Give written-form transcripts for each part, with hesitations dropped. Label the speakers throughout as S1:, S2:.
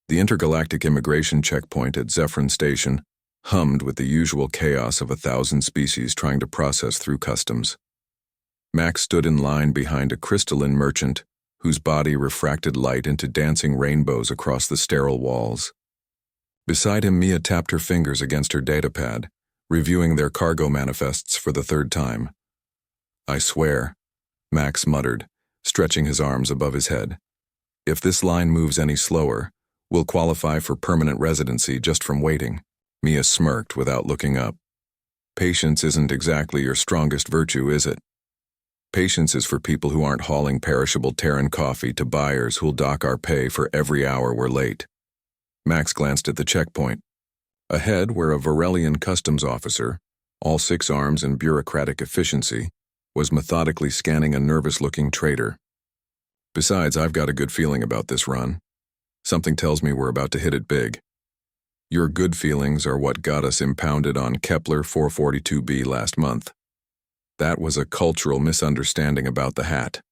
S1: The intergalactic immigration checkpoint at Zephyrin Station hummed with the usual chaos of 1,000 species trying to process through customs. Max stood in line behind a crystalline merchant whose body refracted light into dancing rainbows across the sterile walls. Beside him, Mia tapped her fingers against her datapad, reviewing their cargo manifests for the third time. "I swear," Max muttered, stretching his arms above his head. "If this line moves any slower, we'll qualify for permanent residency just from waiting." Mia smirked without looking up. "Patience isn't exactly your strongest virtue, is it? Patience is for people who aren't hauling perishable Terran coffee to buyers who'll dock our pay for every hour we're late." Max glanced at the checkpoint. Ahead, where a Varelian customs officer, all 6 arms and bureaucratic efficiency, was methodically scanning a nervous-looking trader. "Besides, I've got a good feeling about this run. Something tells me we're about to hit it big. Your good feelings are what got us impounded on Kepler 442b last month. That was a cultural misunderstanding about the hat.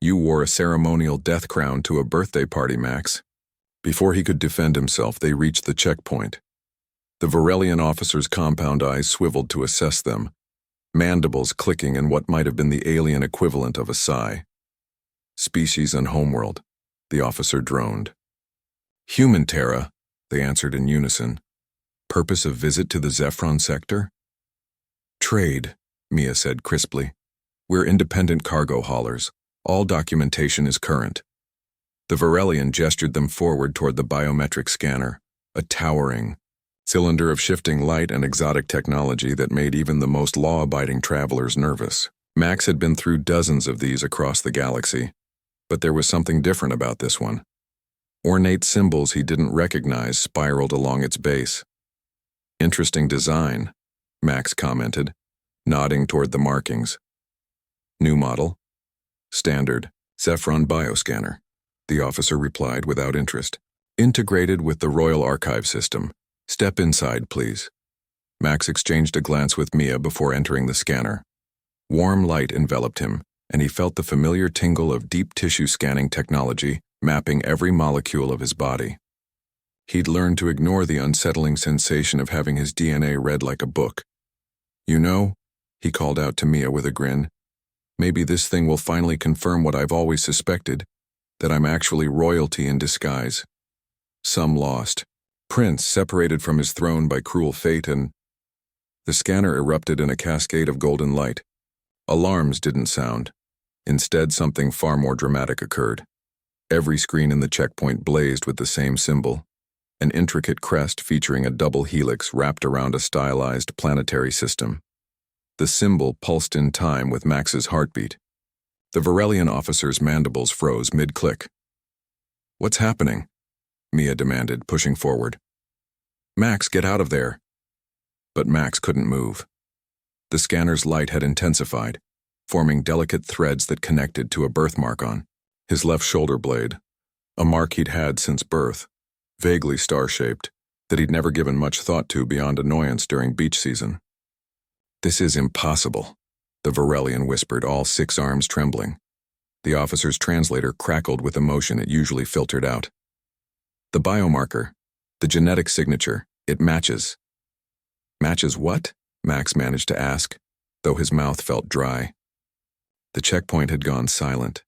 S1: You wore a ceremonial death crown to a birthday party, Max." Before he could defend himself, they reached the checkpoint. The Varelian officer's compound eyes swiveled to assess them, mandibles clicking in what might have been the alien equivalent of a sigh. "Species and homeworld," the officer droned. "Human Terra," they answered in unison. "Purpose of visit to the Zephyron sector?" "Trade," Mia said crisply. "We're independent cargo haulers. All documentation is current." The Varelian gestured them forward toward the biometric scanner, a towering cylinder of shifting light and exotic technology that made even the most law-abiding travelers nervous. Max had been through dozens of these across the galaxy, but there was something different about this one. Ornate symbols he didn't recognize spiraled along its base. "Interesting design," Max commented, nodding toward the markings. "New model?" "Standard Zephyron bioscanner," the officer replied without interest. "Integrated with the Royal Archive system. Step inside, please." Max exchanged a glance with Mia before entering the scanner. Warm light enveloped him, and he felt the familiar tingle of deep tissue scanning technology mapping every molecule of his body. He'd learned to ignore the unsettling sensation of having his DNA read like a book. "You know," he called out to Mia with a grin, "maybe this thing will finally confirm what I've always suspected, that I'm actually royalty in disguise. Some lost prince separated from his throne by cruel fate and—" The scanner erupted in a cascade of golden light. Alarms didn't sound. Instead, something far more dramatic occurred. Every screen in the checkpoint blazed with the same symbol, an intricate crest featuring a double helix wrapped around a stylized planetary system. The symbol pulsed in time with Max's heartbeat. The Varelian officer's mandibles froze mid-click. "What's happening?" Mia demanded, pushing forward. "Max, get out of there." But Max couldn't move. The scanner's light had intensified, forming delicate threads that connected to a birthmark on his left shoulder blade, a mark he'd had since birth, vaguely star-shaped, that he'd never given much thought to beyond annoyance during beach season. "This is impossible," the Varelian whispered, all 6 arms trembling. The officer's translator crackled with emotion it usually filtered out. "The biomarker, the genetic signature, it matches." "Matches what?" Max managed to ask, though his mouth felt dry. The checkpoint had gone silent.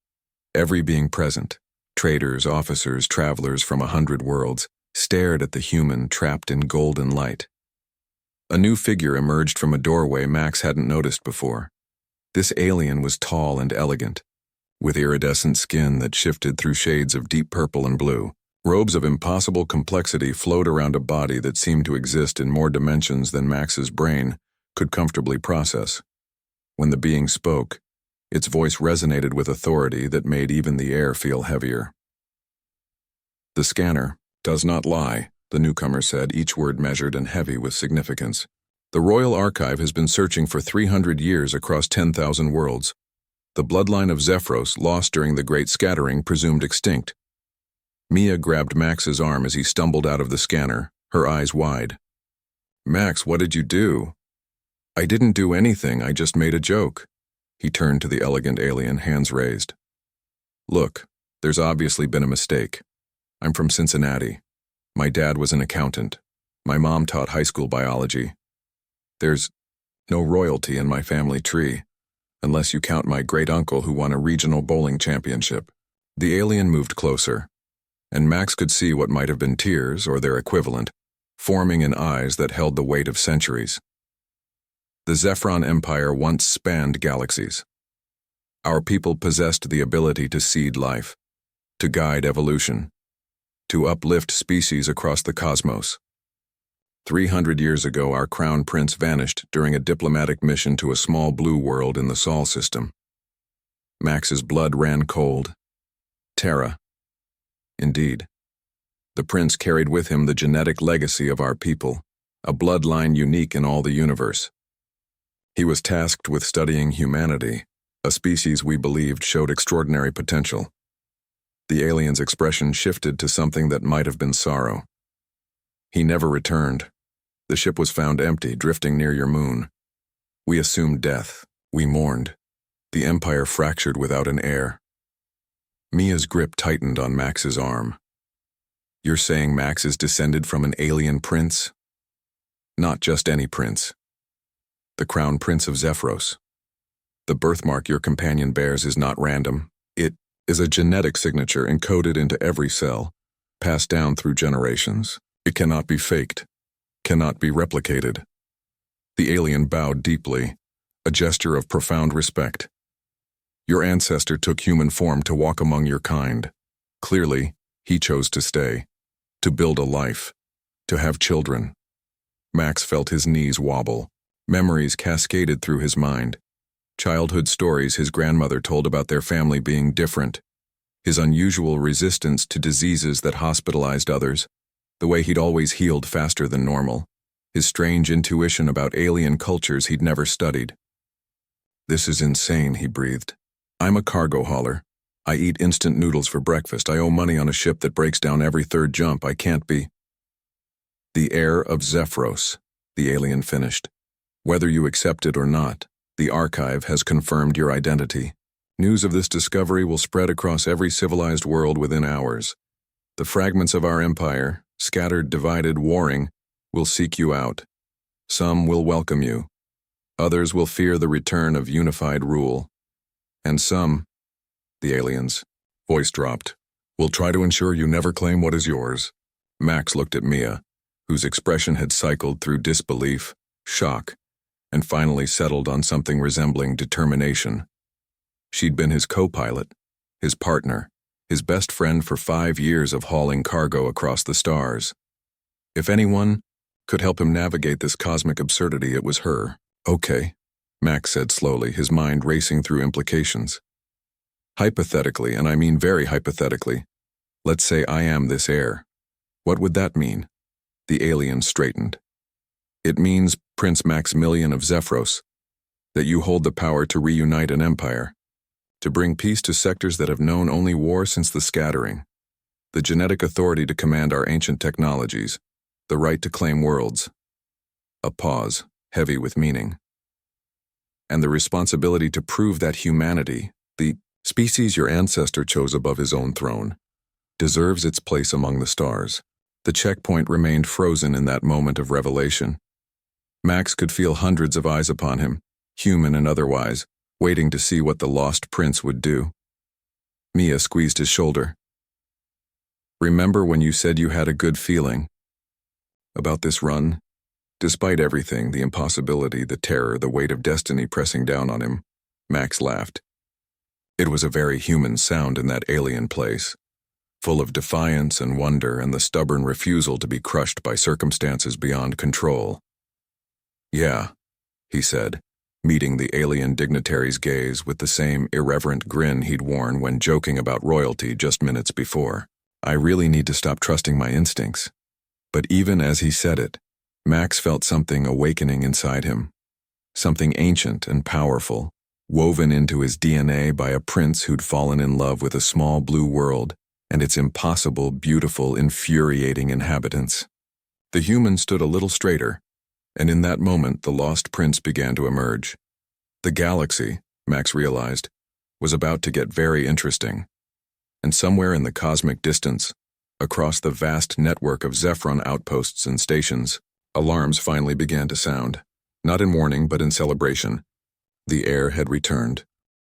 S1: Every being present, traders, officers, travelers from 100 worlds, stared at the human trapped in golden light. A new figure emerged from a doorway Max hadn't noticed before. This alien was tall and elegant, with iridescent skin that shifted through shades of deep purple and blue. Robes of impossible complexity flowed around a body that seemed to exist in more dimensions than Max's brain could comfortably process. When the being spoke, its voice resonated with authority that made even the air feel heavier. "The scanner does not lie," the newcomer said, each word measured and heavy with significance. "The Royal Archive has been searching for 300 years across 10,000 worlds. The bloodline of Zephyros, lost during the Great Scattering, presumed extinct." Mia grabbed Max's arm as he stumbled out of the scanner, her eyes wide. "Max, what did you do?" "I didn't do anything, I just made a joke." He turned to the elegant alien, hands raised. "Look, there's obviously been a mistake. I'm from Cincinnati. My dad was an accountant. My mom taught high school biology. There's no royalty in my family tree, unless you count my great-uncle who won a regional bowling championship. The alien moved closer, and Max could see what might have been tears, or their equivalent, forming in eyes that held the weight of centuries. The Zephyron Empire once spanned galaxies. Our people possessed the ability to seed life, to guide evolution, to uplift species across the cosmos. 300 years ago, our crown prince vanished during a diplomatic mission to a small blue world in the Sol system. Max's blood ran cold. Terra. Indeed. The prince carried with him the genetic legacy of our people, a bloodline unique in all the universe. He was tasked with studying humanity, a species we believed showed extraordinary potential. The alien's expression shifted to something that might have been sorrow. He never returned. The ship was found empty, drifting near your moon. We assumed death. We mourned. The Empire fractured without an heir. Mia's grip tightened on Max's arm. You're saying Max is descended from an alien prince? Not just any prince. The Crown Prince of Zephyros. The birthmark your companion bears is not random. It is a genetic signature encoded into every cell, passed down through generations. It cannot be faked, cannot be replicated. The alien bowed deeply, a gesture of profound respect. Your ancestor took human form to walk among your kind. Clearly, he chose to stay, to build a life, to have children. Max felt his knees wobble. Memories cascaded through his mind. Childhood stories his grandmother told about their family being different, his unusual resistance to diseases that hospitalized others, the way he'd always healed faster than normal, his strange intuition about alien cultures he'd never studied. This is insane, he breathed. I'm a cargo hauler. I eat instant noodles for breakfast. I owe money on a ship that breaks down every third jump. I can't be. The heir of Zephyros, the alien finished. Whether you accept it or not, the archive has confirmed your identity. News of this discovery will spread across every civilized world within hours. The fragments of our empire, scattered, divided, warring, will seek you out. Some will welcome you. Others will fear the return of unified rule. And some, the alien's voice dropped, will try to ensure you never claim what is yours. Max looked at Mia, whose expression had cycled through disbelief, shock, and finally settled on something resembling determination. She'd been his co-pilot, his partner, his best friend for 5 years of hauling cargo across the stars. If anyone could help him navigate this cosmic absurdity, it was her. Okay, Max said slowly, his mind racing through implications. Hypothetically, and I mean very hypothetically, let's say I am this heir. What would that mean? The alien straightened. It means, Prince Maximilian of Zephyros, that you hold the power to reunite an empire, to bring peace to sectors that have known only war since the scattering, the genetic authority to command our ancient technologies, the right to claim worlds. A pause, heavy with meaning. And the responsibility to prove that humanity, the species your ancestor chose above his own throne, deserves its place among the stars. The checkpoint remained frozen in that moment of revelation. Max could feel hundreds of eyes upon him, human and otherwise, waiting to see what the lost prince would do. Mia squeezed his shoulder. Remember when you said you had a good feeling about this run? Despite everything, the impossibility, the terror, the weight of destiny pressing down on him, Max laughed. It was a very human sound in that alien place, full of defiance and wonder and the stubborn refusal to be crushed by circumstances beyond control. Yeah, he said, meeting the alien dignitary's gaze with the same irreverent grin he'd worn when joking about royalty just minutes before. I really need to stop trusting my instincts. But even as he said it, Max felt something awakening inside him, something ancient and powerful, woven into his DNA by a prince who'd fallen in love with a small blue world and its impossible, beautiful, infuriating inhabitants. The human stood a little straighter, and in that moment the lost prince began to emerge. The galaxy, Max realized, was about to get very interesting. And somewhere in the cosmic distance, Across the vast network of Zephyron outposts and stations, alarms finally began to sound, not in warning but in celebration. The heir had returned,